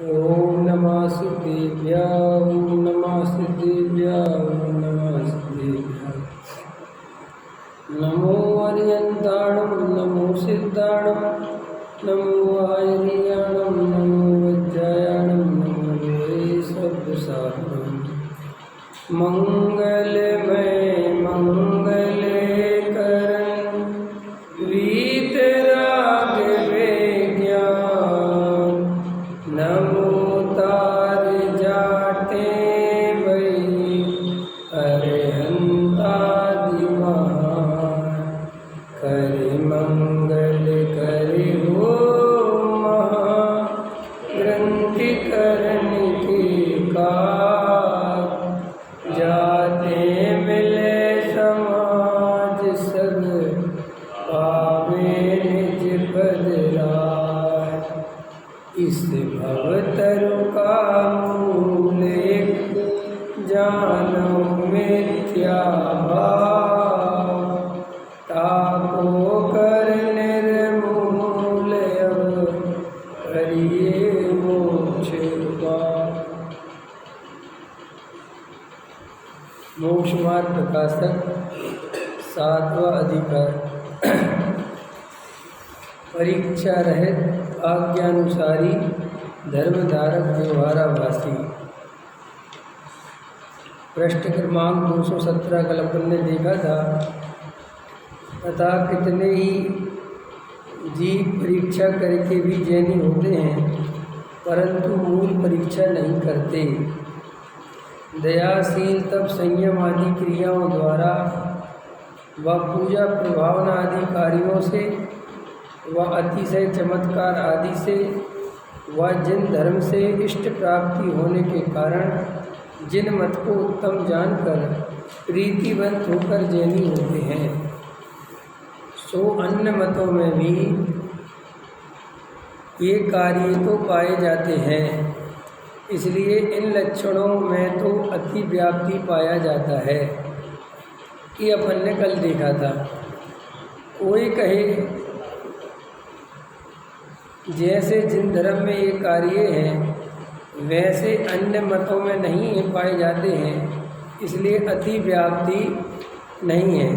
ओम नमः सिद्धेभ्यः ओम नमः सिद्धेभ्यः ओम नमः सिद्धेभ्यः। नमो अर्यन्ताणं नमो सिद्धाणं नमो आयर्याणं नमो वज्रायाणं नमो वे सर्वसाधनं। मंगलमय मंगलकरण वीतराग विज्ञान नमो तार जाटे वै अरहंतादिमान करे मंगल करे हो महा ग्रंथि करण के कार जाते मिले समाज सब पावे निज पद राज। इस भवतरु का मूल एक जानो मिथ्या भाव ताको कर निर्मूल करिए मोक्ष पाव। मोक्ष मार्ग प्रकाशक सातवां अधिकार परीक्षा रहित आज्ञानुसारी धर्मधारक व्यवहाराभासी। पृष्ठ क्रमांक 217 कल अपन ने देखा था तथा कितने ही जीव परीक्षा करके भी जैनी होते हैं परंतु मूल परीक्षा नहीं करते। दयाशील तप संयम आदि क्रियाओं द्वारा व पूजा प्रभावना आदि कार्यों से व अतिशय चमत्कार आदि से व जिन धर्म से इष्ट प्राप्ति होने के कारण जिन मत को उत्तम जानकर प्रीतिवंत होकर जैनी होते हैं सो अन्य मतों में भी ये कार्य तो पाए जाते हैं। इसलिए इन लक्षणों में तो अति व्याप्ति पाया जाता है। ये अपन ने कल देखा था। कोई कहे जैसे जिन धर्म में ये कार्य हैं वैसे अन्य मतों में नहीं पाए जाते हैं इसलिए अति व्याप्ति नहीं है।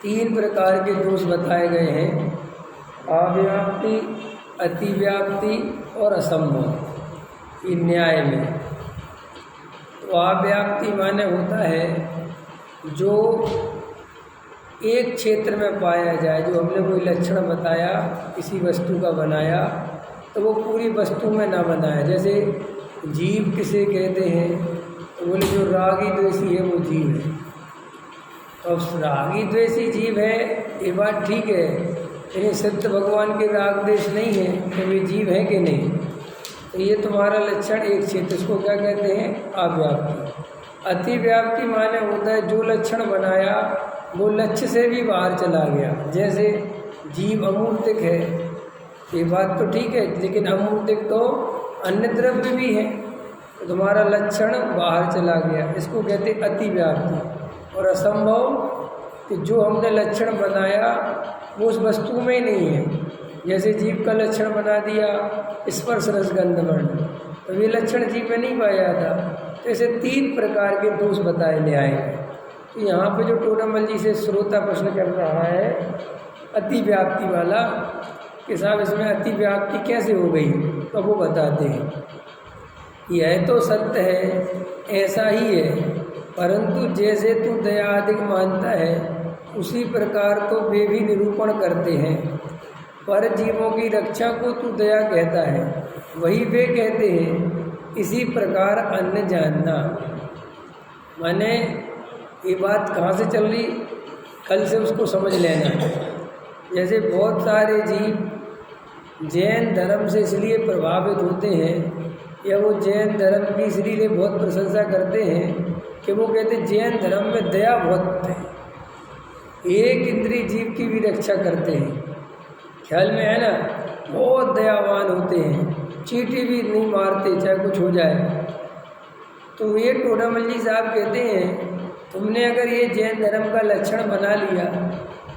3 प्रकार के दोष बताए गए हैं, अव्याप्ति, अतिव्याप्ति और असंभव। ये न्याय में तो अव्याप्ति माने होता है जो एक क्षेत्र में पाया जाए, जो हमने कोई लक्षण बताया किसी वस्तु का बनाया तो वो पूरी वस्तु में ना बनाया। जैसे जीव किसे कहते हैं तो बोले जो रागी द्वेषी है वो जीव है। तो रागी द्वेषी जीव है ये बात ठीक है, लेकिन सत्य भगवान के राग द्वेष नहीं है तो वे जीव है कि नहीं। तो ये तुम्हारा लक्षण एक क्षेत्र, इसको क्या कहते हैं अव्याप्ति। अतिव्याप्ति माने होता है जो लक्षण बनाया वो लक्ष्य से भी बाहर चला गया। जैसे जीव अमूर्तिक है ये बात तो ठीक है, लेकिन अमूर्तिक तो अन्य द्रव्य भी है तो तुम्हारा लक्षण बाहर चला गया, इसको कहते अतिव्याप्ति। और असंभव कि जो हमने लक्षण बनाया वो उस वस्तु में ही नहीं है। जैसे जीव का लक्षण बना दिया स्पर्श रसगंध वर्ण, तो ये लक्षण जीव में नहीं पाया था। तो ऐसे 3 प्रकार के दोष बताए ले आए। तो यहाँ पे जो टोडामल जी से श्रोता प्रश्न कर रहा है अतिव्याप्ति वाला कि साहब इसमें अतिव्याप्ति कैसे हो गई, तो वो बताते हैं यह तो सत्य है, ऐसा ही है, परंतु जैसे तू दया अधिक मानता है उसी प्रकार तो वे भी निरूपण करते हैं। पर जीवों की रक्षा को तू दया कहता है वही वे कहते हैं, इसी प्रकार अन्य जानना। माने ये बात कहाँ से चल रही, कल से उसको समझ लेना। जैसे बहुत सारे जीव जैन धर्म से इसलिए प्रभावित होते हैं या वो जैन धर्म की इसलिए बहुत प्रशंसा करते हैं कि वो कहते हैं जैन धर्म में दया बहुत है, एक इंद्रिय जीव की भी रक्षा करते हैं। ख्याल में है ना, बहुत दयावान होते हैं, चींटी भी नहीं मारते चाहे कुछ हो जाए। तो ये टोडामल जी साहब कहते हैं तुमने अगर ये जैन धर्म का लक्षण बना लिया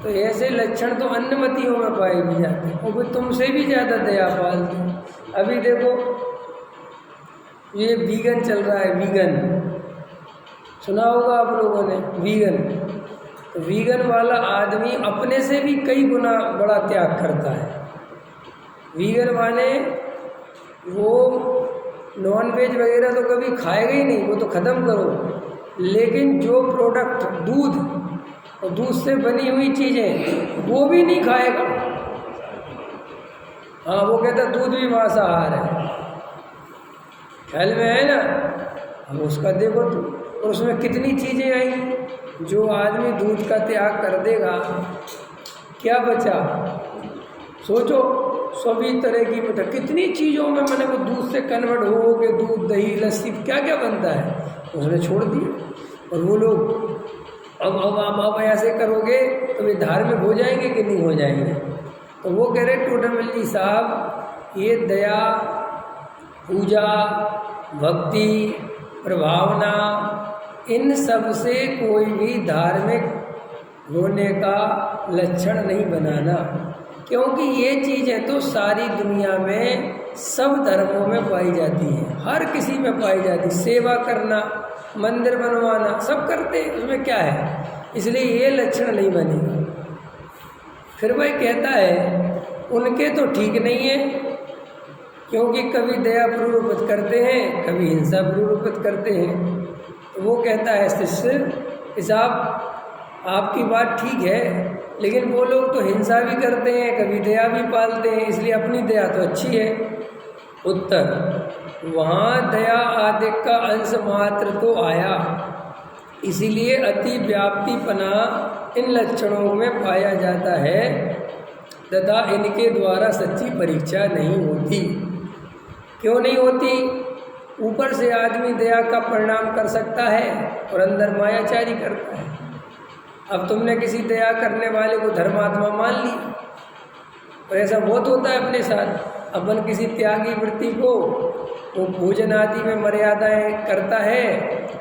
तो ऐसे लक्षण तो अन्य मतियों में पाए भी जाते हैं और वो तुमसे भी ज़्यादा दया पालते हैं। अभी देखो ये वीगन चल रहा है, वीगन सुना होगा आप लोगों ने, वीगन। तो वीगन वाला आदमी अपने से भी कई गुना बड़ा त्याग करता है। वीगन वाले वो नॉन वेज वगैरह तो कभी खाएगा ही नहीं, वो तो ख़त्म करो, लेकिन जो प्रोडक्ट दूध और दूध से बनी हुई चीज़ें वो भी नहीं खाएगा। हाँ, वो कहता दूध भी मांसाहार है, ख्याल में है ना। अब उसका देखो तो, और उसमें कितनी चीज़ें आई। जो आदमी दूध का त्याग कर देगा क्या बचा, सोचो। सभी तरह की मतलब कितनी चीज़ों में मैंने वो दूध से कन्वर्ट हो के दूध, दही, लस्सी क्या क्या बनता है उसने छोड़ दिया। और वो लोग अब ऐसे करोगे तो वे धार्मिक हो जाएंगे कि नहीं हो जाएंगे। तो वो कह रहे टोडरमल्ली साहब, ये दया, पूजा, भक्ति, प्रभावना, इन सब से कोई भी धार्मिक होने का लक्षण नहीं बनाना, क्योंकि ये चीज़ें तो सारी दुनिया में सब धर्मों में पाई जाती हैं, हर किसी में पाई जाती। सेवा करना, मंदिर बनवाना सब करते हैं, उसमें क्या है, इसलिए ये लक्षण नहीं बनेगा। फिर वह कहता है उनके तो ठीक नहीं है, क्योंकि कभी दया प्ररूपित करते हैं, कभी हिंसा प्ररूपित करते हैं। तो वो कहता है शिष्य साहब आपकी बात ठीक है, लेकिन वो लोग तो हिंसा भी करते हैं, कभी दया भी पालते हैं, इसलिए अपनी दया तो अच्छी है। उत्तर, वहाँ दया आदि का अंश मात्र तो आया, इसीलिए अति व्याप्तिपना इन लक्षणों में पाया जाता है तथा इनके द्वारा सच्ची परीक्षा नहीं होती। क्यों नहीं होती? ऊपर से आदमी दया का परिणाम कर सकता है और अंदर मायाचारी करता है। अब तुमने किसी दया करने वाले को धर्मात्मा मान ली, और ऐसा बहुत होता है अपने साथ। अपन किसी त्यागी वृत्ति को वो भोजन आदि में मर्यादाएं करता है,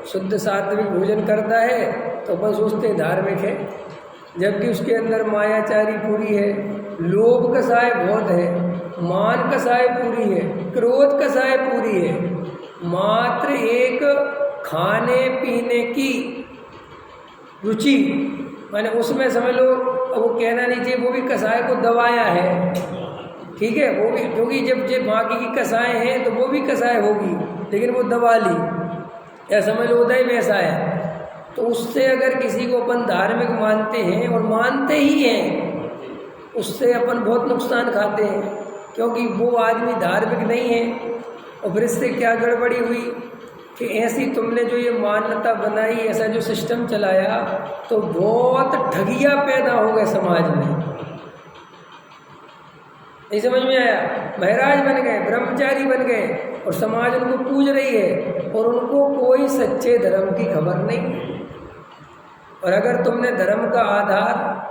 शुद्ध सात्विक भोजन करता है, तो अपन सोचते हैं धार्मिक है, जबकि उसके अंदर मायाचारी पूरी है, लोभ कसाय बहुत है, मान कसाय पूरी है, क्रोध कसाय पूरी है। मात्र एक खाने पीने की रुचि, मैंने उसमें समझ लो, वो कहना नहीं चाहिए, वो भी कसाय को दबाया है, ठीक है, वो भी, क्योंकि जब बाकी की कसाय हैं तो वो भी कसाय होगी, लेकिन वो दबा ली, या समझ लो उदय वैसा है। तो उससे अगर किसी को अपन धार्मिक मानते हैं, और मानते ही हैं, उससे अपन बहुत नुकसान खाते हैं, क्योंकि वो आदमी धार्मिक नहीं है। और फिर इससे क्या गड़बड़ी हुई कि ऐसी तुमने जो ये मान्यता बनाई, ऐसा जो सिस्टम चलाया, तो बहुत ठगिया पैदा हो गए समाज में। नहीं समझ में आया? महाराज बन गए, ब्रह्मचारी बन गए, और समाज उनको पूज रही है, और उनको कोई सच्चे धर्म की खबर नहीं। और अगर तुमने धर्म का आधार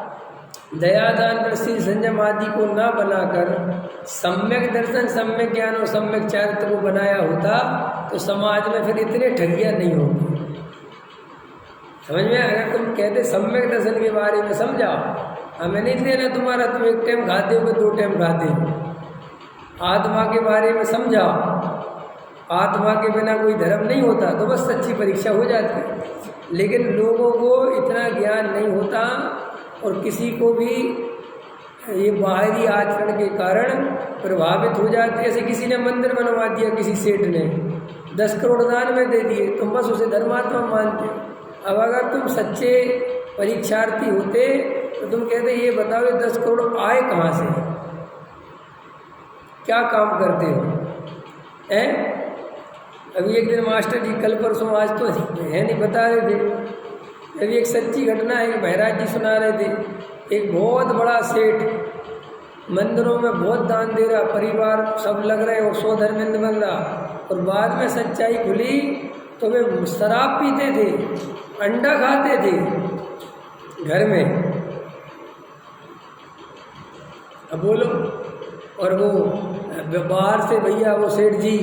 दया, दान, वृष्टि, संयम आदि को ना बनाकर सम्यक दर्शन, सम्यक ज्ञान और सम्यक चारित्र को बनाया होता, तो समाज में फिर इतने ठगियाँ नहीं होगी। समझ में? अगर तुम कहते सम्यक दर्शन के बारे में समझाओ, हमें नहीं लेना तुम्हारा, तुम एक टाइम खाते हो कि 2 टाइम खाते हो। आत्मा के बारे में समझाओ, आत्मा के बिना कोई धर्म नहीं होता, तो बस सच्ची परीक्षा हो जाती। लेकिन लोगों को इतना ज्ञान नहीं होता, और किसी को भी ये बाहरी आचरण के कारण प्रभावित हो जाते। जैसे किसी ने मंदिर बनवा दिया, किसी सेठ ने 10 करोड़ दान में दे दिए, तुम बस उसे धर्मात्मा मानते हो। अब अगर तुम सच्चे परीक्षार्थी होते तो तुम कहते ये बताओ ये 10 करोड़ आए कहाँ से, क्या काम करते हो हैं? अभी एक दिन मास्टर जी, कल परसों, आज तो है नहीं, बता रहे थे, अभी एक सच्ची घटना है, महाराज जी सुना रहे थे। एक बहुत बड़ा सेठ मंदिरों में बहुत दान दे रहा, परिवार सब लग रहे हो, 100 धर्मेंद्र बन रहा, और बाद में सच्चाई खुली तो वे शराब पीते थे, अंडा खाते थे घर में। अब बोलो, और वो बाहर से भैया वो सेठ जी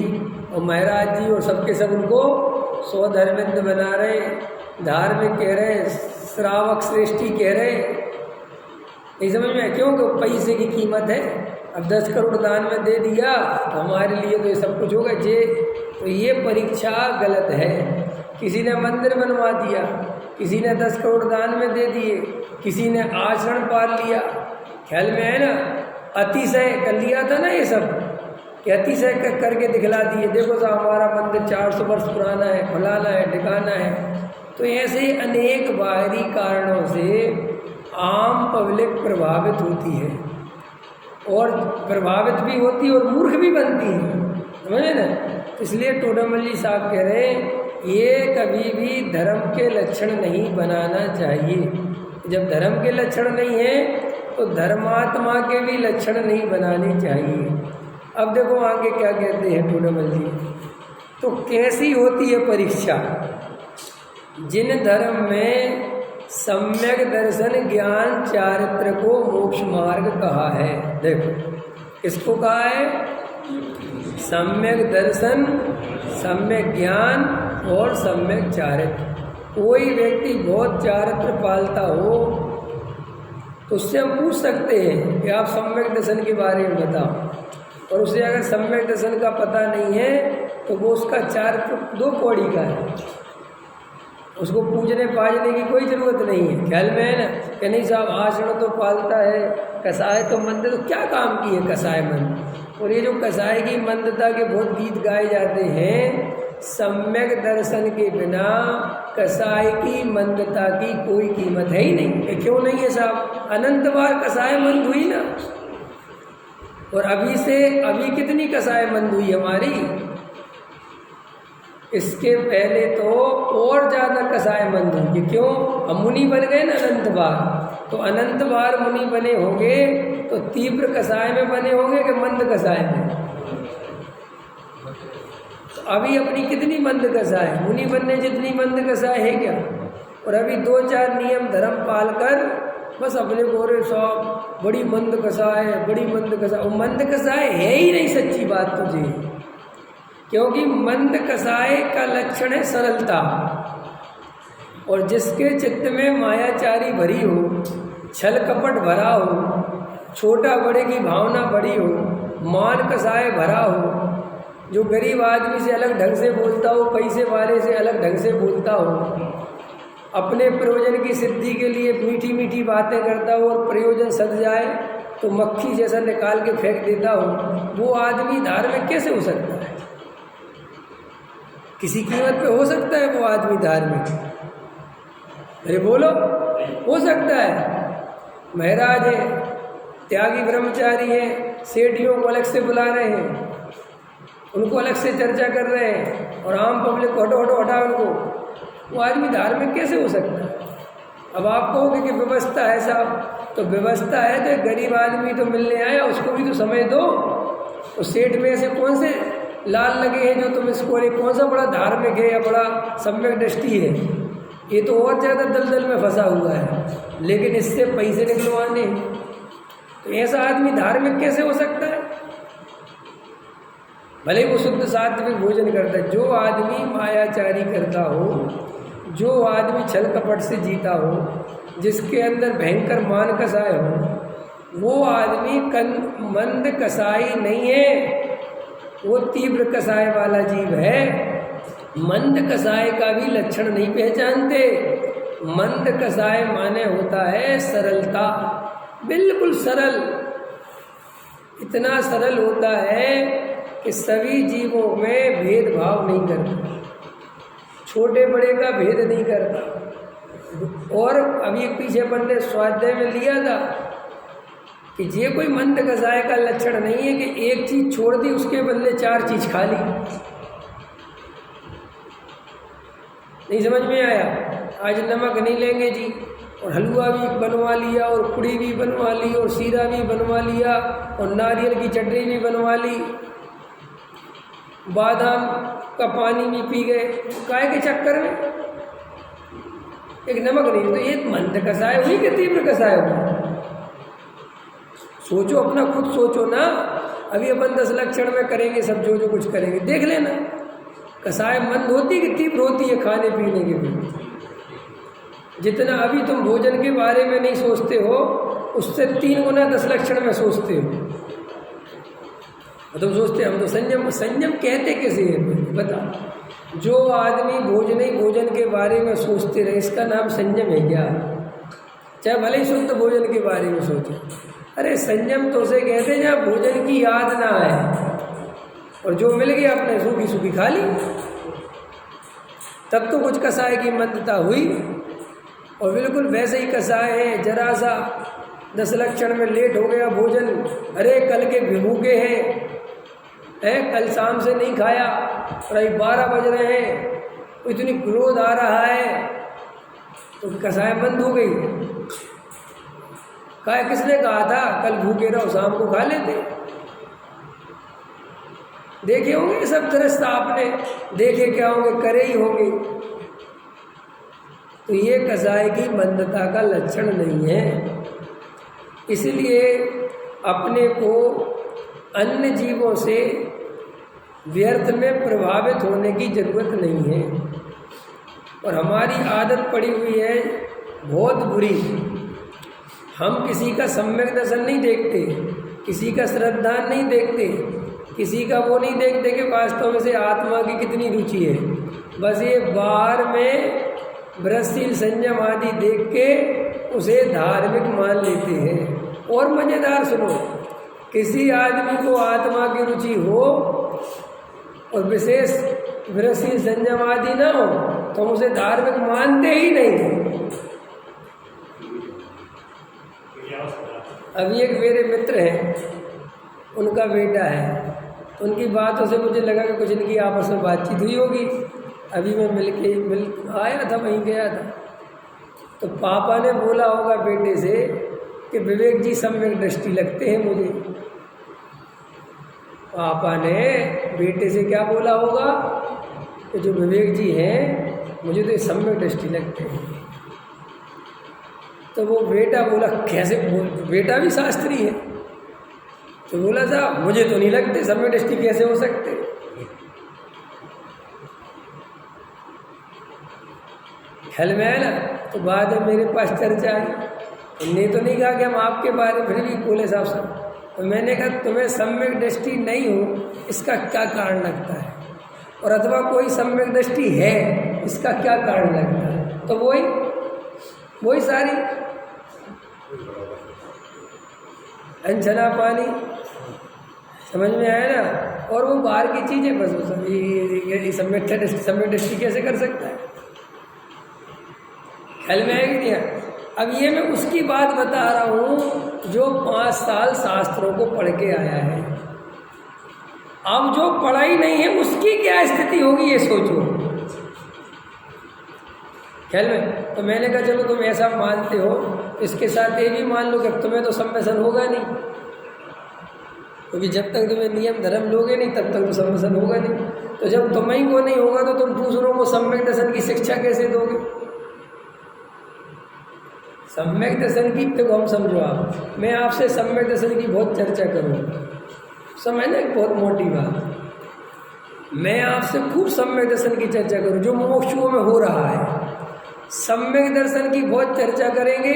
और महाराज जी और सबके सब उनको 100 धर्मेंद्र बना रहे, धार्मिक कह रहे, श्रावक श्रेष्ठी कह रहे। नहीं समझ में? क्यों? पैसे की कीमत है। अब 10 करोड़ दान में दे दिया तो हमारे लिए तो ये सब कुछ होगा तो ये परीक्षा गलत है। किसी ने मंदिर बनवा दिया, किसी ने 10 करोड़ दान में दे दिए, किसी ने आचरण पाल लिया, ख्याल में है ना, अतिशय कर लिया था ना ये सब, कि अतिशय करके दिखला दिए, देखो साहब हमारा मंदिर 400 वर्ष पुराना है, फलाना है, ठिकाना है। तो ऐसे ही अनेक बाहरी कारणों से आम पब्लिक प्रभावित होती है, और प्रभावित भी होती है और मूर्ख भी बनती है, समझे ना। इसलिए टोडामल जी साहब कह रहे हैं ये कभी भी धर्म के लक्षण नहीं बनाना चाहिए। जब धर्म के लक्षण नहीं है तो धर्मात्मा के भी लक्षण नहीं बनाने चाहिए। अब देखो आगे क्या कहते हैं टोडामल जी, तो कैसी होती है परीक्षा? जिन धर्म में सम्यक दर्शन ज्ञान चारित्र को मोक्ष मार्ग कहा है, देखो किसको कहा है? सम्यक दर्शन, सम्यक ज्ञान और सम्यक चारित्र। कोई व्यक्ति बहुत चारित्र पालता हो तो उससे हम पूछ सकते हैं कि आप सम्यक दर्शन के बारे में बताओ, और उसे अगर सम्यक दर्शन का पता नहीं है तो वो उसका चारित्र 2 कौड़ी का है, उसको पूजने पाजने की कोई ज़रूरत नहीं है। ख्याल में है ना कि नहीं साहब आचरण तो पालता है, कसाय तो मंद, तो क्या काम की है कसाय मंद? और ये जो कसाय की मंदता के बहुत गीत गाए जाते हैं, सम्यक दर्शन के बिना कसाय की मंदता की कोई कीमत है ही नहीं। क्यों नहीं है साहब? अनंत बार कसाय मंद हुई ना, और अभी कितनी कसाय मंद हुई हमारी? इसके पहले तो और ज़्यादा कसाय मंद होंगे। क्यों? हम मुनि बन गए ना अनंत बार, तो अनंत बार मुनि बने होंगे तो तीव्र कसाय में बने होंगे कि मंद कसाय में? तो अभी अपनी कितनी मंद कसाय, मुनि बनने जितनी मंद कसाय है क्या? और अभी 2-4 नियम धर्म पाल कर बस अपने गोरे साहब बड़ी मंद कसाय है, बड़ी मंद कसाय। और मंद कसाय है ही नहीं, सच्ची बात तुझे, क्योंकि मंद कसाय का लक्षण है सरलता। और जिसके चित्त में मायाचारी भरी हो, छल कपट भरा हो, छोटा बड़े की भावना बड़ी हो, मान कसाय भरा हो, जो गरीब आदमी से अलग ढंग से बोलता हो, पैसे वाले से अलग ढंग से बोलता हो, अपने प्रयोजन की सिद्धि के लिए मीठी मीठी बातें करता हो और प्रयोजन सध जाए तो मक्खी जैसा निकाल के फेंक देता हो, वो आदमी धार्मिक कैसे हो सकता है? किसी कीमत पे हो सकता है वो आदमी धार्मिक? अरे बोलो, हो सकता है? महाराज है, त्यागी ब्रह्मचारी है, सेठियों को अलग से बुला रहे हैं, उनको अलग से चर्चा कर रहे हैं, और आम पब्लिक को हटो हटो हटा उनको, वो आदमी धार्मिक कैसे हो सकता है? अब आप कहोगे कि व्यवस्था है साहब, तो व्यवस्था है तो एक गरीब आदमी तो मिलने आया, उसको भी तो समय दो। तो सेठ में ऐसे कौन से लाल लगे हैं जो तुम इसको, कौन सा बड़ा धार्मिक है या बड़ा सम्यक दृष्टि है? ये तो और ज़्यादा दलदल में फंसा हुआ है, लेकिन इससे पैसे निकलवाने, तो ऐसा आदमी धार्मिक कैसे हो सकता है? भले वो शुद्ध सात्विक भोजन करता है, जो आदमी मायाचारी करता हो, जो आदमी छल कपट से जीता हो, जिसके अंदर भयंकर मान कसाय हो, वो आदमी मंद कसाई नहीं है, वो तीव्र कसाय वाला जीव है। मंद कसाय का भी लक्षण नहीं पहचानते। मंद कसाय माने होता है सरलता, बिल्कुल सरल, इतना सरल होता है कि सभी जीवों में भेदभाव नहीं करता, छोटे बड़े का भेद नहीं करता। और अभी पीछे अपन ने स्वाध्याय में लिया था कि ये कोई मंद कसाय का लक्षण नहीं है कि एक चीज़ छोड़ दी उसके बदले 4 चीज़ खा ली। नहीं समझ में आया? आज नमक नहीं लेंगे जी, और हलवा भी बनवा लिया, और पुड़ी भी बनवा ली, और सीरा भी बनवा लिया, और नारियल की चटनी भी बनवा ली, बादाम का पानी भी पी गए, काय के चक्कर में? एक नमक नहीं, तो ये मंद कसाय हुई कि तीव्र कसाय हुई? सोचो, अपना खुद सोचो ना। अभी अपन 10 लक्षण में करेंगे सब, जो कुछ करेंगे देख लेना, कसाय मंद होती कि तीव्र होती है खाने पीने के भी? जितना अभी तुम भोजन के बारे में नहीं सोचते हो, उससे 3 गुना 10 लक्षण में सोचते हो। तुम सोचते हम तो संयम संयम कहते कैसे हैं बता। जो आदमी भोजन के बारे में सोचते रहे इसका नाम संयम है क्या? चाहे भले ही शुद्ध भोजन के बारे में सोचे। अरे संयम तो उसे कहते हैं जहाँ भोजन की याद ना आए और जो मिल गया अपने सूखी सूखी खा ली, तब तो कुछ कसाय की मंदता हुई। और बिल्कुल वैसे ही कसाय है, जरा सा 10 लक्षण में लेट हो गया भोजन, अरे कल के भूखे हैं, कल शाम से नहीं खाया और अभी 12 बज रहे हैं, इतनी क्रोध आ रहा है, तो कसाय बंद हो गई। कहा किसने कहा था कल भूखे रहो शाम को खा लेते? देखे होंगे सब दृश्य आपने, देखे क्या होंगे, करे ही होंगे। तो ये कसाय की मंदता का लक्षण नहीं है। इसलिए अपने को अन्य जीवों से व्यर्थ में प्रभावित होने की जरूरत नहीं है। और हमारी आदत पड़ी हुई है बहुत बुरी, हम किसी का सम्यक दर्शन नहीं देखते, किसी का श्रद्धा नहीं देखते, किसी का वो नहीं देखते कि वास्तव में से आत्मा की कितनी रुचि है। बस ये बाहर में व्रतशील संयम आदि देख के उसे धार्मिक मान लेते हैं। और मज़ेदार सुनो, किसी आदमी को आत्मा की रुचि हो और विशेष व्रतशील संयम आदि ना हो तो हम उसे धार्मिक मानते ही नहीं। अभी एक मेरे मित्र हैं, उनका बेटा है, उनकी बातों से मुझे लगा कि कुछ इनकी आपस में बातचीत हुई होगी। अभी मैं मिल आया था, वहीं गया था, तो पापा ने बोला होगा बेटे से कि विवेक जी सम्यक दृष्टि लगते हैं मुझे। पापा ने बेटे से क्या बोला होगा कि जो विवेक जी हैं मुझे तो सम्यक दृष्टि लगते हैं। तो वो बेटा बोला कैसे, बेटा भी शास्त्री है, तो बोला साहब मुझे तो नहीं लगते, सम्यक दृष्टि कैसे हो सकते। ख्याल में आया ना। तो बाद में मेरे पास चर्चा आई, उन्हें तो नहीं कहा कि हम आपके बारे में, फिर भी बोले साहब तो मैंने कहा तुम्हें सम्यक दृष्टि नहीं हो इसका क्या कारण लगता है, और अथवा कोई सम्यक दृष्टि है इसका क्या कारण लगता है। तो वही सारी अनछना पानी समझ में आया ना। और वो बाहर की चीज़ें बस वो सब ये सम्यक दृष्टि कैसे कर सकता है, ख्याल में आएगी नहीं। अब ये मैं उसकी बात बता रहा हूँ जो 5 साल शास्त्रों को पढ़ के आया है। अब जो पढ़ाई नहीं है उसकी क्या स्थिति होगी ये सोचो, ख्याल में। तो मैंने कहा चलो तुम ऐसा मानते हो, इसके साथ ये भी मान लो कि तुम्हें तो सम्यसन होगा नहीं, क्योंकि जब तक तुम्हें नियम धर्म लोगे नहीं तब तक तो सम्यसन होगा नहीं। तो जब तुम्हें को नहीं होगा तो तुम दूसरों को सम्यक दर्शन की शिक्षा कैसे दोगे? सम्यक दर्शन की तो हम समझो, आप मैं आपसे सम्यक दर्शन की बहुत चर्चा करूँगा, समझना एक बहुत मोटी बात। मैं आपसे खूब सम्यक दर्शन की चर्चा करूँ जो मोक्षों में हो रहा है। सम्यक दर्शन की बहुत चर्चा करेंगे,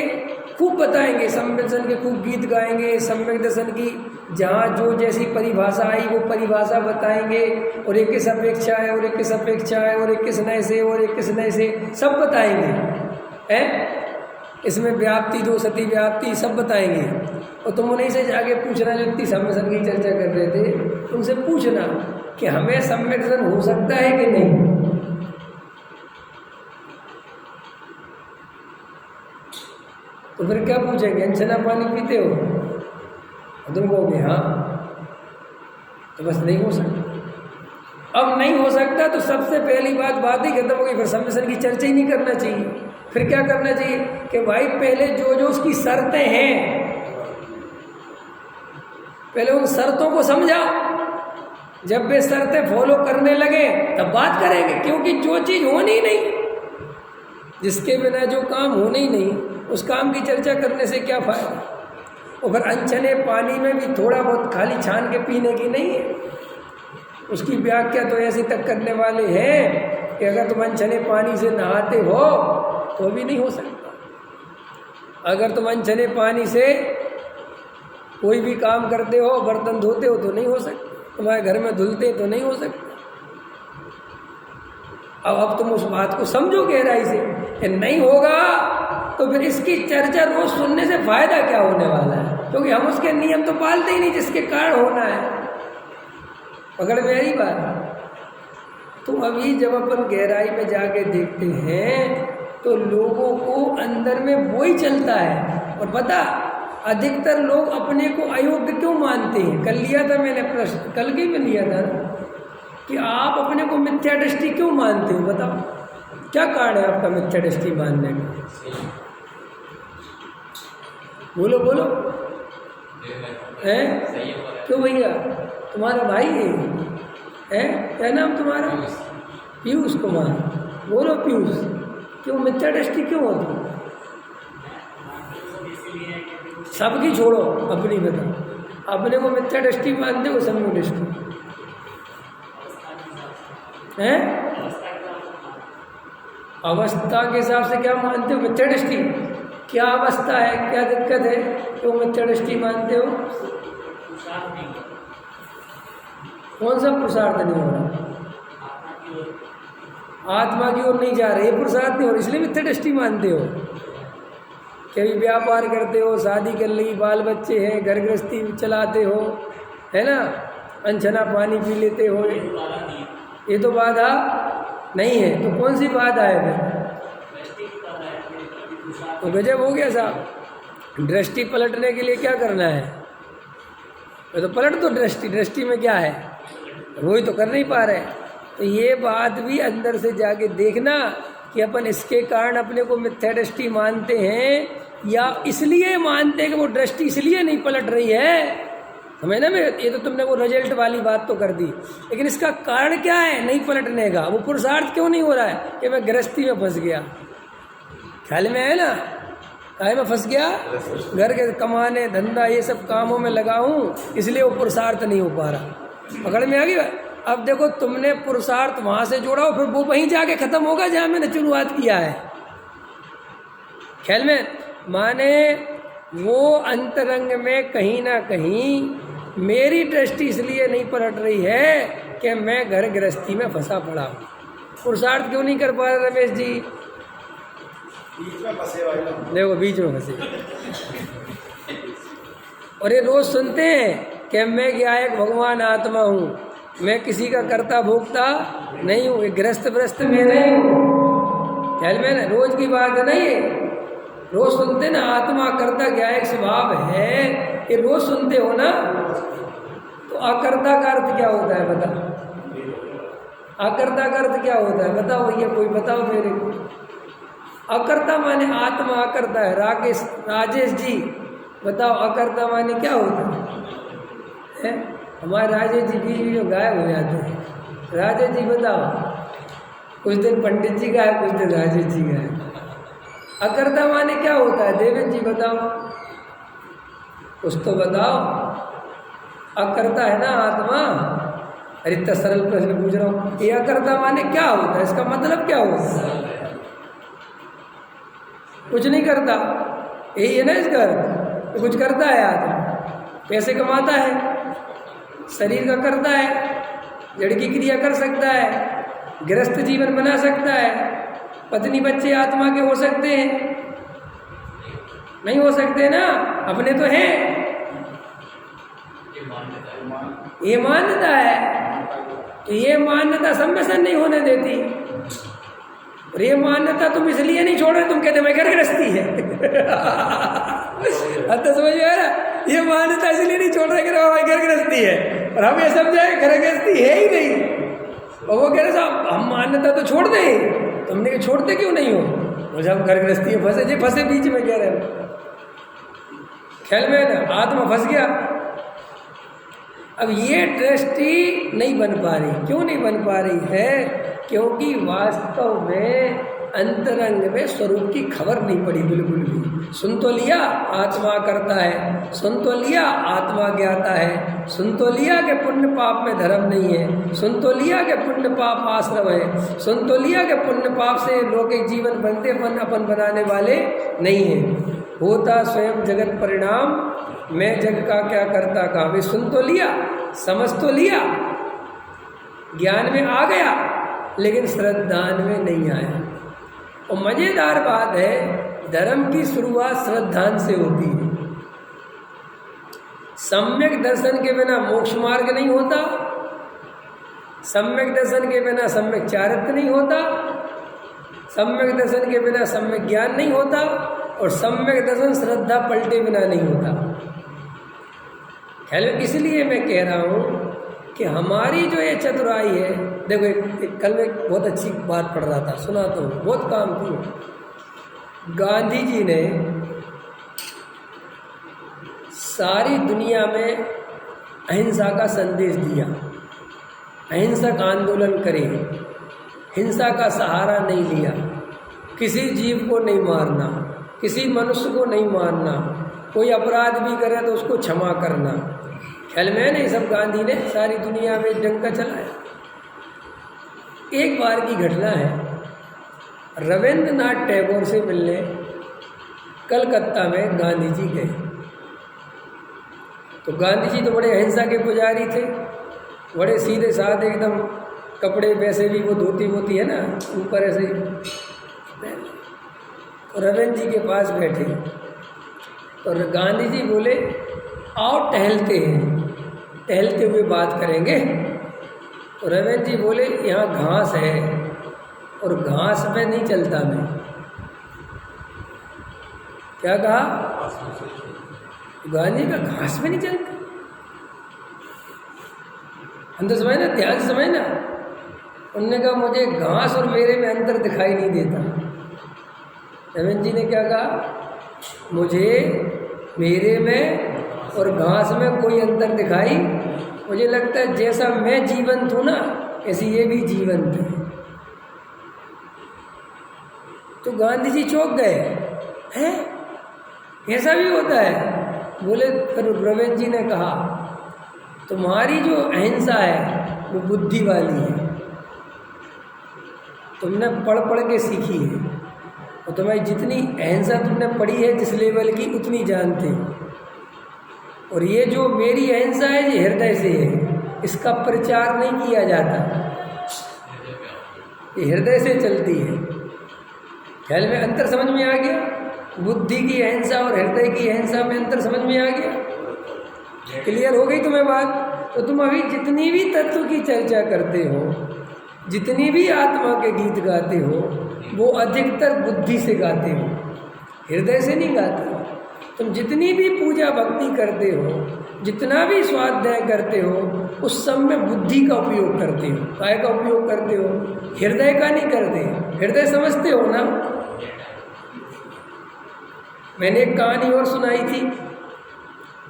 खूब बताएंगे, सम्यक दर्शन के खूब गीत गाएंगे, सम्यक दर्शन की जहाँ जो जैसी परिभाषा आई वो परिभाषा बताएंगे, और एक किस अपेक्षा है और एक किस अपेक्षा है और एक किस नए से और एक किस नए से सब बताएंगे हैं। इसमें व्याप्ति दो सती व्याप्ति सब बताएंगे। और तुम उन्हीं से जाके पूछना जो इतनी सम्यक दर्शन की चर्चा कर रहे थे, उनसे पूछना कि हमें सम्यक दर्शन हो सकता है कि नहीं। तो फिर क्या पूछेंगे, अनछना पानी पीते हो? तुम कहोगे हाँ, तो बस नहीं हो सकता। अब नहीं हो सकता तो सबसे पहली बात ही खत्म हो गई, फिर सम्यसन की चर्चा ही नहीं करना चाहिए। फिर क्या करना चाहिए कि भाई पहले जो उसकी शर्तें हैं पहले उन शर्तों को समझा, जब वे शर्तें फॉलो करने लगे तब बात करेंगे। क्योंकि जो चीज़ होनी नहीं, जिसके बिना जो काम होने ही नहीं, उस काम की चर्चा करने से क्या फायदा। और फिर अनछने पानी में भी थोड़ा बहुत खाली छान के पीने की नहीं है, उसकी व्याख्या तो ऐसी तक करने वाले हैं कि अगर तुम अनछने पानी से नहाते हो तो भी नहीं हो सकता। अगर तुम अनछने पानी से कोई भी काम करते हो, बर्तन धोते हो तो नहीं हो सकता। तुम्हारे घर में धुलते तो नहीं हो सकते। अब तुम उस बात को समझो गहराई से कि नहीं होगा तो फिर इसकी चर्चा रोज सुनने से फायदा क्या होने वाला है, क्योंकि हम उसके नियम तो पालते ही नहीं जिसके कारण होना है। पकड़ में आई बात। तो अभी जब अपन गहराई में जाके देखते हैं तो लोगों को अंदर में वही चलता है। और पता अधिकतर लोग अपने को अयोग्य क्यों मानते हैं। कल लिया था मैंने प्रश्न, कल के में लिया था कि आप अपने को मिथ्या दृष्टि क्यों मानते हो, बताओ क्या कारण है आपका मिथ्या दृष्टि मानने का। बोलो बोलो है क्यों भैया, तुम्हारा भाई है क्या नाम तुम्हारा? पीयूष कुमार। बोलो पीयूष, क्यों मिथ्या दृष्टि क्यों होती? सबकी छोड़ो, अपनी बताओ। अपने को मिथ्या दृष्टि मानते हो, सम्यक दृष्टि है? अवस्था के हिसाब से क्या मानते हो? मिथ्या दृष्टि। क्या अवस्था है, क्या दिक्कत है तो मिथ्या दृष्टि मानते हो? कौन सा पुरुषार्थ नहीं हो रहा? आत्मा की ओर नहीं जा रहे, पुरुषार्थ नहीं हो रहा, इसलिए मिथ्या दृष्टि मानते हो। कभी व्यापार करते हो, शादी कर ली, बाल बच्चे हैं, घर गृहस्थी चलाते हो, है ना, अनछना पानी पी लेते हो, ये तो बाधा नहीं है। तो कौन सी बाधा है फिर? तो गजब हो गया साहब। दृष्टि पलटने के लिए क्या करना है? तो पलट दो दृष्टि। दृष्टि में क्या है, वही तो कर नहीं पा रहे। तो ये बात भी अंदर से जाके देखना कि अपन इसके कारण अपने को मिथ्या दृष्टि मानते हैं या इसलिए मानते हैं कि वो दृष्टि इसलिए नहीं पलट रही है। समझ ना, मैं ये तो तुमने वो रिजल्ट वाली बात तो कर दी, लेकिन इसका कारण क्या है नहीं पलटने का? वो पुरुषार्थ क्यों नहीं हो रहा है कि मैं गृहस्थी में फंस गया। ख्याल में है ना, काहे में फंस गया? घर के कमाने धंधा ये सब कामों में लगा हूँ, इसलिए वो पुरुषार्थ नहीं हो पा रहा। पकड़ में आ गई। अब देखो तुमने पुरुषार्थ वहाँ से जोड़ा हो, फिर वो वहीं जाके खत्म होगा जहाँ मैंने शुरुआत किया है। ख्याल में, माने वो अंतरंग में कहीं ना कहीं मेरी दृष्टि इसलिए नहीं पलट रही है कि मैं घर गृहस्थी में फंसा पड़ा हूँ। पुरुषार्थ क्यों नहीं कर पा रहे रमेश जी? बीच में फंसे भाई, देखो बीच में फंसे। और ये रोज सुनते हैं कि मैं क्या एक भगवान आत्मा हूँ, मैं किसी का कर्ता भोगता नहीं हूँ, एक गृहस्थ व्रस्त में नहीं हूँ। ख्याल में ना, रोज की बात नहीं है। रोज सुनते ना आत्मा कर्ता क्या एक स्वभाव है, ये रोज सुनते हो ना। तो अकर्ता का अर्थ क्या होता है बताओ? अकर्ता का अर्थ क्या होता है बताओ भैया, कोई बताओ मेरे को। अकर्ता माने आत्मा अकर्ता है। राजेश जी बताओ, अकर्ता माने क्या होता है? हमारे राजेश जी बीच में गायब हो जाते हैं। राजेश जी बताओ, कुछ दिन पंडित जी का है, कुछ दिन राजेश जी का है। अकर्ता माने क्या होता है? देवेंद्र जी बताओ, कुछ तो बताओ। अकर्ता है ना आत्मा? अरे इतना सरल प्रश्न पूछ रहा हूँ। ये अकर्ता माने क्या होता है, इसका मतलब क्या होता है? कुछ नहीं करता, यही है ना इसका अर्थ। तो कुछ करता है आत्मा, पैसे कमाता है, शरीर का करता है, जड़ की क्रिया कर सकता है, गृहस्थ जीवन बना सकता है, पत्नी बच्चे आत्मा के हो सकते हैं? नहीं हो सकते ना, अपने तो हैं। ये मान्यता है, तो ये मान्यता सम्मिश्रण नहीं होने देती। और ये मान्यता तुम इसलिए नहीं छोड़ रहे, तुम कहते मैं घर गृहस्थी है। अब तो समझ में आ रहा, ये मान्यता इसलिए नहीं छोड़ रहे कि भाई घर गृहस्थी है, और हम ये समझाए घर गृहस्थी है ही नहीं। और वो कह रहे साहब हम मान्यता तो छोड़ दें। तुमने छोड़ते क्यों नहीं हो? मुझे हम घर गृहस्थी है फंसे, जी फंसे बीच में कह रहे। ख्याल में ना, आत्मा फंस गया। अब ये दृष्टि नहीं बन पा रही। क्यों नहीं बन पा रही है? क्योंकि वास्तव में अंतरंग में स्वरूप की खबर नहीं पड़ी बिल्कुल भी। सुन तो लिया आत्मा करता है, सुन तो लिया आत्मा ज्ञाता है, सुन तो लिया कि पुण्य पाप में धर्म नहीं है, सुन तो लिया कि पुण्य पाप आश्रम है, सुन तो लिया कि पुण्य पाप से लौकिक जीवन बनते अपन बनाने वाले नहीं हैं। होता स्वयं जगत परिणाम, मैं जग का क्या करता कहा। वे सुन तो लिया, समझ तो लिया, ज्ञान में आ गया, लेकिन श्रद्धान में नहीं आया। और मज़ेदार बात है, धर्म की शुरुआत श्रद्धान से होती है। सम्यक दर्शन के बिना मोक्ष मार्ग नहीं होता, सम्यक दर्शन के बिना सम्यक चारित्र नहीं होता, सम्यक दर्शन के बिना सम्यक ज्ञान नहीं होता, और सम्यक दर्शन श्रद्धा पलटे बिना नहीं होता। हेलो, इसलिए मैं कह रहा हूँ कि हमारी जो ये चतुराई है, देखो कल मैं बहुत अच्छी बात पढ़ रहा था, सुना तो बहुत काम की। गांधी जी ने सारी दुनिया में अहिंसा का संदेश दिया, अहिंसक आंदोलन करे, हिंसा का सहारा नहीं लिया, किसी जीव को नहीं मारना, किसी मनुष्य को नहीं मारना, कोई अपराध भी करे तो उसको क्षमा करना। ख्याल में नहीं, सब गांधी ने सारी दुनिया में डंका चलाया। एक बार की घटना है, रविंद्रनाथ टैगोर से मिलने कलकत्ता में गांधी जी गए। तो गांधी जी तो बड़े अहिंसा के पुजारी थे, बड़े सीधे साधे एकदम, कपड़े वैसे भी वो धोती होती है ना ऊपर ऐसे। तो रविंद्र जी के पास बैठे और गांधी जी बोले, आओ टहलते हैं, टहलते हुए बात करेंगे। तो रविंद्र जी बोले, यहाँ घास है और घास पे नहीं चलता मैं। क्या कहा? गांधी का घास पे नहीं चलता। अंदर समझ ना, ध्यान से समझ ना। उन्होंने कहा, मुझे घास और मेरे में अंतर दिखाई नहीं देता। रविंद्र जी ने क्या कहा? मुझे मेरे में और घास में कोई अंतर दिखाई, मुझे लगता है जैसा मैं जीवंत हूँ ना, ऐसे ये भी जीवंत है। तो गांधी जी चौंक गए, हैं ऐसा भी होता है? बोले, फिर रविंद्र जी ने कहा, तुम्हारी जो अहिंसा है वो बुद्धि वाली है, तुमने पढ़ पढ़ के सीखी है, और तुम्हारी जितनी अहिंसा तुमने पढ़ी है जिस लेवल की, उतनी जानते हो। और ये जो मेरी अहिंसा है ये हृदय से है, इसका प्रचार नहीं किया जाता, ये हृदय से चलती है। ख्याल में अंतर समझ में आ गया? बुद्धि की अहिंसा और हृदय की अहिंसा में अंतर समझ में आ गया? क्लियर हो गई तुम्हें बात? तो तुम अभी जितनी भी तत्व की चर्चा करते हो, जितनी भी आत्मा के गीत गाते हो, वो अधिकतर बुद्धि से गाते हो, हृदय से नहीं गाते हो। तुम जितनी भी पूजा भक्ति करते हो, जितना भी स्वाध्याय करते हो, उस सब में बुद्धि का उपयोग करते हो। काय का उपयोग करते हो? हृदय का नहीं करते। हृदय समझते हो ना? मैंने एक कहानी और सुनाई थी,